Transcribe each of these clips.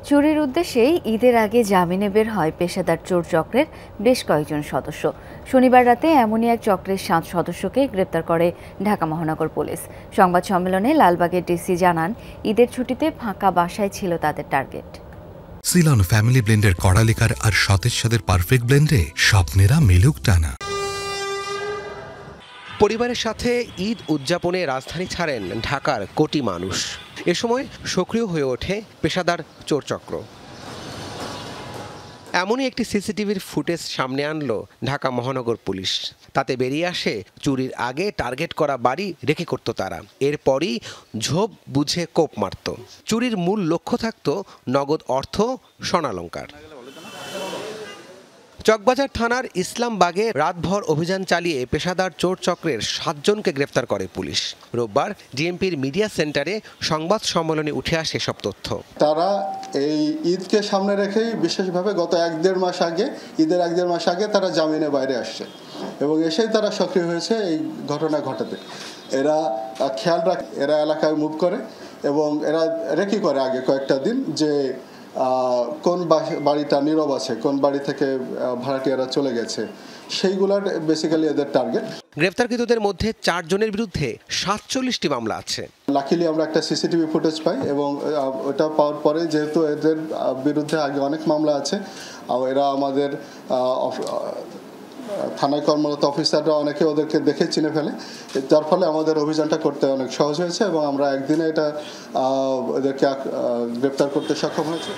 চুরির উদ্দেশ্যেই ঈদের আগে জামিনে বের হয় পেশাদার চোর চক্রের বেশ কয়েকজন সদস্য। শনিবার রাতে এমনই এক চক্রের 7 সদস্যকে গ্রেপ্তার করে ঢাকা মহানগর পুলিশ। সংবাদ সম্মেলনে লালবাগের ডিসি জানান, ঈদের ছুটিতে ফাঁকা বাসায় ছিল তাদের টার্গেট। সিলন ফ্যামিলি ব্লেন্ডের কড়ালিকার আর সতেজ স্বাদের পারফেক্ট ব্লেন্ডে স্বপ্নেরা মেলুক টানা। পরিবারের সাথে ঈদ উদযাপনে রাজধানী ছাড়েন ঢাকার কোটি মানুষ। এ সময় সক্রিয় হয়ে ওঠে পেশাদার চোরচক্র। এমনই একটি সিসিটিভির ফুটেজ সামনে আনলো ঢাকা মহানগর পুলিশ। তাতে বেরিয়ে আসে চুরির আগে টার্গেট করা বাড়ি রেখে করত তারা, এরপরই ঝোপ বুঝে কোপ মারত। চুরির মূল লক্ষ্য থাকত নগদ অর্থ, স্বর্ণালংকার। চকবাজার থানার ইসলামবাগে রাতভর অভিযান চালিয়ে পেশাদার চোর চক্রের 7 জনকে গ্রেফতার করে পুলিশ। রোববার ডিএমপির মিডিয়া সেন্টারে সংবাদ সম্মেলনে উঠে আসে সব তথ্য। তারা এই ঈদকে সামনে রেখেই বিশেষভাবে গত 1-1.5 মাস আগে, ঈদের 1-1.5 মাস আগে তারা জামিনে বাইরে আসছে এবং এসেই তারা সক্রিয় হয়েছে এই ঘটনা ঘটাতে। এরা খেয়াল রাখে, এরা এলাকায় মুভ করে এবং এরা রেকি করে আগে কয়েকটা দিন যে কোন বাড়িটা নীরব আছে, কোন বাড়ি থেকে ভাড়াটিয়ারা চলে গেছে, সেইগুলার বেসিক্যালি এদের টার্গেট। গ্রেফতারকৃতদের মধ্যে 4 জনের বিরুদ্ধে 47টি মামলা আছে। লাকিলি আমরা একটা সিসিটিভি ফুটেজ পাই এবং ওটা পাওয়ার পরে যেহেতু এদের বিরুদ্ধে আগে অনেক মামলা আছে, এরা আমাদের থানায় কর্মরত অফিসাররা অনেকে ওদেরকে দেখে চিনে ফেলে, যার ফলে আমাদের অভিযানটা করতে অনেক সহজ হয়েছে এবং আমরা একদিনে এটা ওদেরকে গ্রেপ্তার করতে সক্ষম হয়েছে।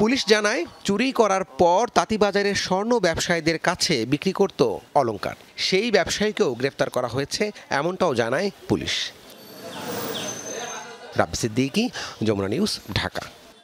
পুলিশ জানায়, চুরি করার পর তাঁতীবাজারের স্বর্ণ ব্যবসায়ীদের কাছে বিক্রি করত অলংকার। সেই ব্যবসায়ীকেও গ্রেপ্তার করা হয়েছে, এমনটাও জানায় পুলিশ। রাব্বি সিদ্দিকী, যমুনা নিউজ, ঢাকা।